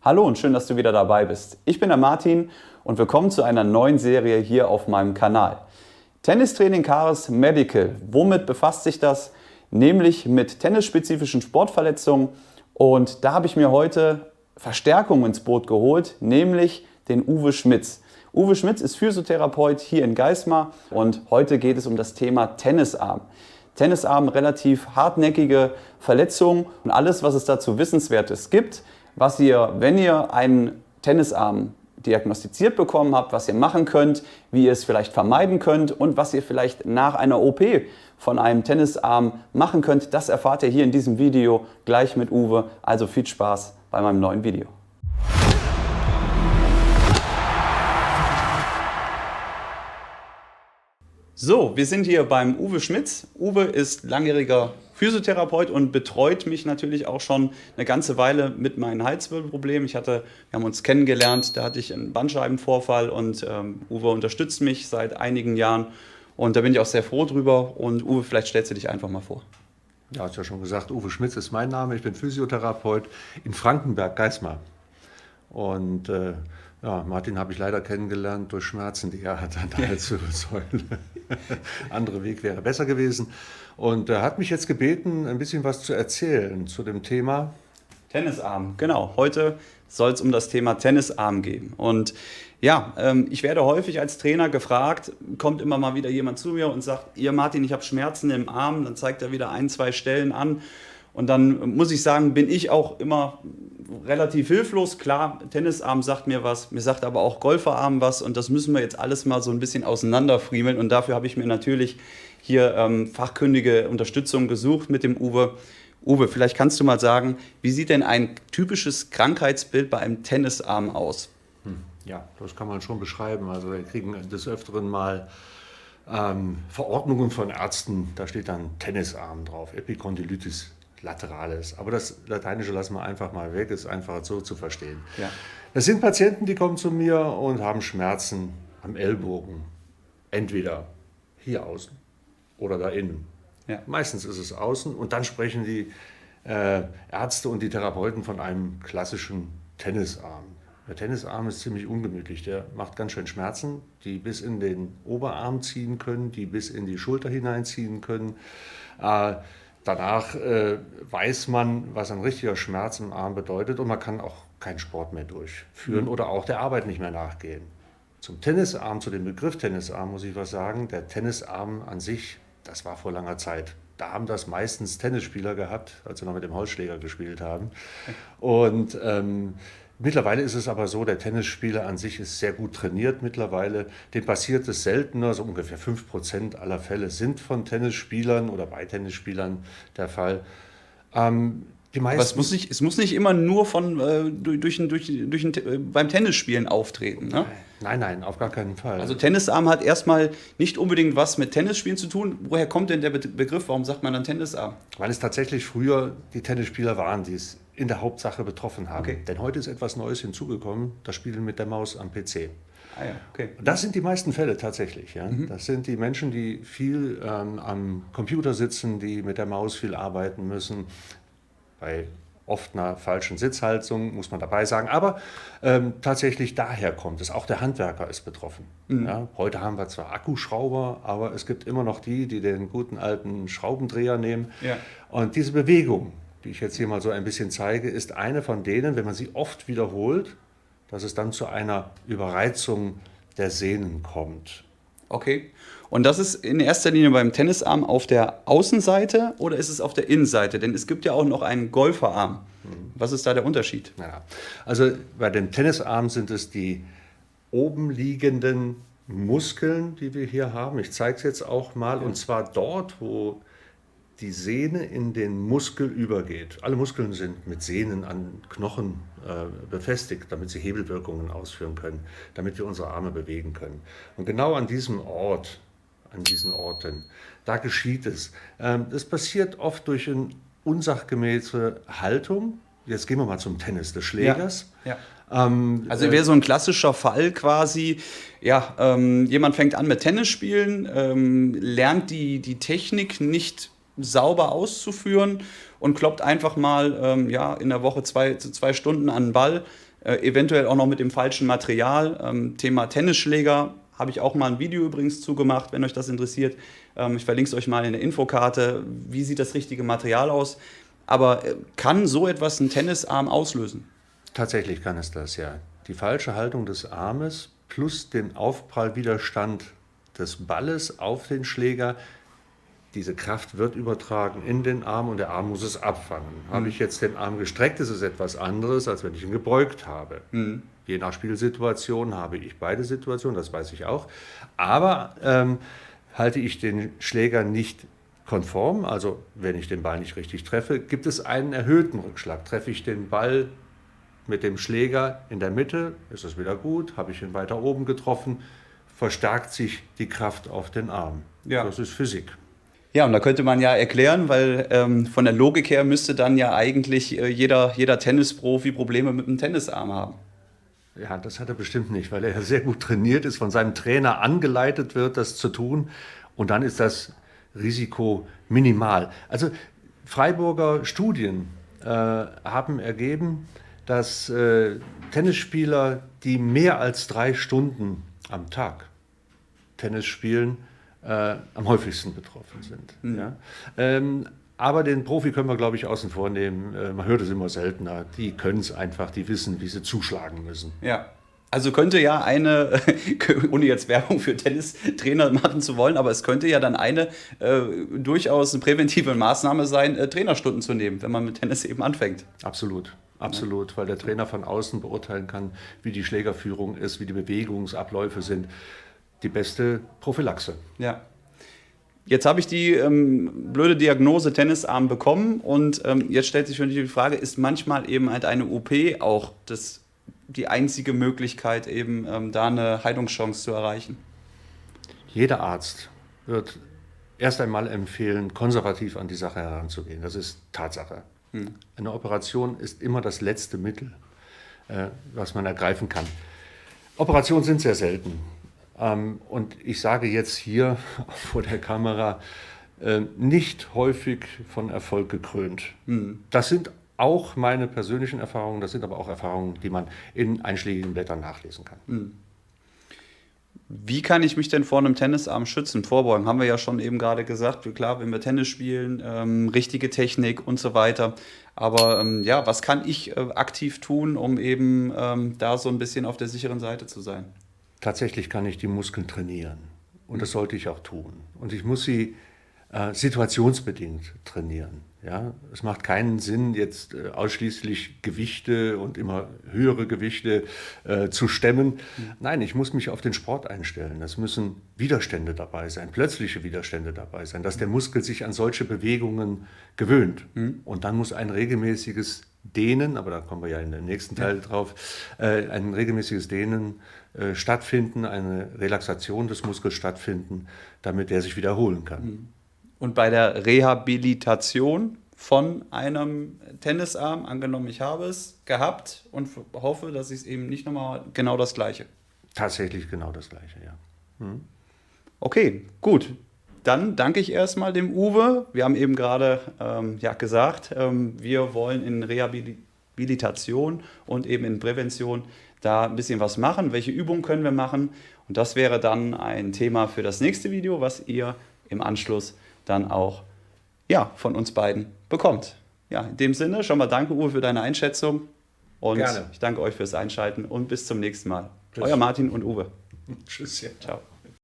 Hallo und schön, dass du wieder dabei bist. Ich bin der Martin und willkommen zu einer neuen Serie hier auf meinem Kanal. Tennistraining Caris Medical. Womit befasst sich das? Nämlich mit tennisspezifischen Sportverletzungen. Und da habe ich mir heute Verstärkung ins Boot geholt, nämlich den Uwe Schmitz. Uwe Schmitz ist Physiotherapeut hier in Geismar und heute geht es um das Thema Tennisarm. Tennisarm, relativ hartnäckige Verletzungen und alles, was es dazu Wissenswertes gibt, was ihr, wenn ihr einen Tennisarm diagnostiziert bekommen habt, was ihr machen könnt, wie ihr es vielleicht vermeiden könnt und was ihr vielleicht nach einer OP von einem Tennisarm machen könnt, das erfahrt ihr hier in diesem Video gleich mit Uwe. Also viel Spaß bei meinem neuen Video. So, wir sind hier beim Uwe Schmitz. Uwe ist langjähriger Physiotherapeut und betreut mich natürlich auch schon eine ganze Weile mit meinen Halswirbelproblemen. Wir haben uns kennengelernt, da hatte ich einen Bandscheibenvorfall und Uwe unterstützt mich seit einigen Jahren und da bin ich auch sehr froh drüber. Und Uwe, vielleicht stellst du dich einfach mal vor. Ja, hast ja schon gesagt, Uwe Schmitz ist mein Name. Ich bin Physiotherapeut in Frankenberg, Geismar. Und Martin habe ich leider kennengelernt durch Schmerzen, die er hat an der Halswirbelsäule. Andere Weg wäre besser gewesen. Und er hat mich jetzt gebeten, ein bisschen was zu erzählen zu dem Thema Tennisarm, genau. Heute soll es um das Thema Tennisarm gehen. Und ja, ich werde häufig als Trainer gefragt, kommt immer mal wieder jemand zu mir und sagt, ihr Martin, ich habe Schmerzen im Arm, dann zeigt er wieder 1, 2 Stellen an. Und dann muss ich sagen, bin ich auch immer relativ hilflos. Klar, Tennisarm sagt mir was, mir sagt aber auch Golferarm was und das müssen wir jetzt alles mal so ein bisschen auseinanderfriemeln. Und dafür habe ich mir natürlich hier fachkundige Unterstützung gesucht mit dem Uwe. Uwe, vielleicht kannst du mal sagen, wie sieht denn ein typisches Krankheitsbild bei einem Tennisarm aus? Ja, das kann man schon beschreiben. Also wir kriegen des Öfteren mal Verordnungen von Ärzten, da steht dann Tennisarm drauf, Epikondylitis lateralis. Aber das Lateinische lassen wir einfach mal weg, ist einfach so zu verstehen. Ja. Das sind Patienten, die kommen zu mir und haben Schmerzen am Ellbogen. Entweder hier außen oder da innen. Ja. Meistens ist es außen und dann sprechen die Ärzte und die Therapeuten von einem klassischen Tennisarm. Der Tennisarm ist ziemlich ungemütlich, der macht ganz schön Schmerzen, die bis in den Oberarm ziehen können, die bis in die Schulter hineinziehen können. Danach weiß man, was ein richtiger Schmerz im Arm bedeutet und man kann auch keinen Sport mehr durchführen oder auch der Arbeit nicht mehr nachgehen. Zum Tennisarm, zu dem Begriff Tennisarm muss ich was sagen. Der Tennisarm an sich, das war vor langer Zeit. Da haben das meistens Tennisspieler gehabt, als sie noch mit dem Holzschläger gespielt haben. Und mittlerweile ist es aber so, der Tennisspieler an sich ist sehr gut trainiert mittlerweile. Dem passiert es seltener, so ungefähr 5% aller Fälle sind von Tennisspielern oder bei Tennisspielern der Fall. Die meisten, aber es muss nicht immer nur beim Tennisspielen auftreten, ne? Nein, auf gar keinen Fall. Also Tennisarm hat erstmal nicht unbedingt was mit Tennisspielen zu tun. Woher kommt denn der Begriff? Warum sagt man dann Tennisarm? Weil es tatsächlich früher die Tennisspieler waren, die es in der Hauptsache betroffen haben. Okay. Denn heute ist etwas Neues hinzugekommen, das Spielen mit der Maus am PC. Ah ja, okay. Das sind die meisten Fälle tatsächlich. Ja? Das sind die Menschen, die viel am Computer sitzen, die mit der Maus viel arbeiten müssen. Bei oft einer falschen Sitzhaltung, muss man dabei sagen. Aber tatsächlich daher kommt es. Auch der Handwerker ist betroffen. Ja? Heute haben wir zwar Akkuschrauber, aber es gibt immer noch die den guten alten Schraubendreher nehmen. Ja. Und diese Bewegung, die ich jetzt hier mal so ein bisschen zeige, ist eine von denen, wenn man sie oft wiederholt, dass es dann zu einer Überreizung der Sehnen kommt. Okay. Und das ist in erster Linie beim Tennisarm auf der Außenseite oder ist es auf der Innenseite? Denn es gibt ja auch noch einen Golferarm. Was ist da der Unterschied? Ja, also bei dem Tennisarm sind es die oben liegenden Muskeln, die wir hier haben. Ich zeige es jetzt auch mal. Und zwar dort, wo die Sehne in den Muskel übergeht. Alle Muskeln sind mit Sehnen an Knochen befestigt, damit sie Hebelwirkungen ausführen können, damit wir unsere Arme bewegen können. Und genau an diesem Ort, an diesen Orten, da geschieht es. Das passiert oft durch eine unsachgemäße Haltung. Jetzt gehen wir mal zum Tennis des Schlägers. Ja. Also wäre so ein klassischer Fall quasi, jemand fängt an mit Tennisspielen, lernt die Technik nicht sauber auszuführen und kloppt einfach mal in der Woche 2 Stunden an den Ball, eventuell auch noch mit dem falschen Material. Thema Tennisschläger habe ich auch mal ein Video übrigens zugemacht, wenn euch das interessiert. Ich verlinke es euch mal in der Infokarte. Wie sieht das richtige Material aus? Aber kann so etwas einen Tennisarm auslösen? Tatsächlich kann es das, ja. Die falsche Haltung des Armes plus den Aufprallwiderstand des Balles auf den Schläger, diese Kraft wird übertragen in den Arm und der Arm muss es abfangen. Habe ich jetzt den Arm gestreckt, ist es etwas anderes, als wenn ich ihn gebeugt habe. Je nach Spielsituation habe ich beide Situationen, das weiß ich auch. Aber halte ich den Schläger nicht konform, also wenn ich den Ball nicht richtig treffe, gibt es einen erhöhten Rückschlag. Treffe ich den Ball mit dem Schläger in der Mitte, ist es wieder gut. Habe ich ihn weiter oben getroffen, verstärkt sich die Kraft auf den Arm. Ja. Das ist Physik. Ja, und da könnte man ja erklären, weil von der Logik her müsste dann ja eigentlich jeder Tennisprofi Probleme mit dem Tennisarm haben. Ja, das hat er bestimmt nicht, weil er ja sehr gut trainiert ist, von seinem Trainer angeleitet wird, das zu tun. Und dann ist das Risiko minimal. Also Freiburger Studien haben ergeben, dass Tennisspieler, die mehr als 3 Stunden am Tag Tennis spielen, am häufigsten betroffen sind. Ja? Aber den Profi können wir, glaube ich, außen vor nehmen. Man hört es immer seltener. Die können es einfach, die wissen, wie sie zuschlagen müssen. Ja. Also könnte ja ohne jetzt Werbung für Tennistrainer machen zu wollen, aber es könnte ja dann durchaus eine präventive Maßnahme sein, Trainerstunden zu nehmen, wenn man mit Tennis eben anfängt. Absolut. Absolut, weil der Trainer von außen beurteilen kann, wie die Schlägerführung ist, wie die Bewegungsabläufe sind. Die beste Prophylaxe. Ja. Jetzt habe ich die blöde Diagnose Tennisarm bekommen und jetzt stellt sich für mich die Frage, ist manchmal eben halt eine OP auch die einzige Möglichkeit, eben da eine Heilungschance zu erreichen? Jeder Arzt wird erst einmal empfehlen, konservativ an die Sache heranzugehen. Das ist Tatsache. Eine Operation ist immer das letzte Mittel, was man ergreifen kann. Operationen sind sehr selten. Und ich sage jetzt hier vor der Kamera, nicht häufig von Erfolg gekrönt. Das sind auch meine persönlichen Erfahrungen, das sind aber auch Erfahrungen, die man in einschlägigen Blättern nachlesen kann. Wie kann ich mich denn vor einem Tennisarm schützen? Vorbeugen, haben wir ja schon eben gerade gesagt. Klar, wenn wir Tennis spielen, richtige Technik und so weiter. Aber was kann ich aktiv tun, um eben da so ein bisschen auf der sicheren Seite zu sein? Tatsächlich kann ich die Muskeln trainieren und das sollte ich auch tun. Und ich muss sie situationsbedingt trainieren. Ja? Es macht keinen Sinn, jetzt ausschließlich Gewichte und immer höhere Gewichte zu stemmen. Nein, ich muss mich auf den Sport einstellen. Es müssen Widerstände dabei sein, plötzliche Widerstände dabei sein, dass der Muskel sich an solche Bewegungen gewöhnt. Und dann muss ein regelmäßiges Dehnen, aber da kommen wir ja in dem nächsten Teil drauf, ein regelmäßiges Dehnen stattfinden, eine Relaxation des Muskels stattfinden, damit der sich wiederholen kann. Und bei der Rehabilitation von einem Tennisarm, angenommen ich habe es gehabt und hoffe, dass ich es eben nicht nochmal genau das Gleiche. Tatsächlich genau das Gleiche, ja. Okay, gut. Dann danke ich erstmal dem Uwe. Wir haben eben gerade gesagt, wir wollen in Rehabilitation und eben in Prävention da ein bisschen was machen. Welche Übungen können wir machen? Und das wäre dann ein Thema für das nächste Video, was ihr im Anschluss dann auch von uns beiden bekommt. Ja, in dem Sinne, schon mal danke, Uwe, für deine Einschätzung. Und Gerne. Ich danke euch fürs Einschalten und bis zum nächsten Mal. Tschüss. Euer Martin und Uwe. Tschüss. Ja. Ciao.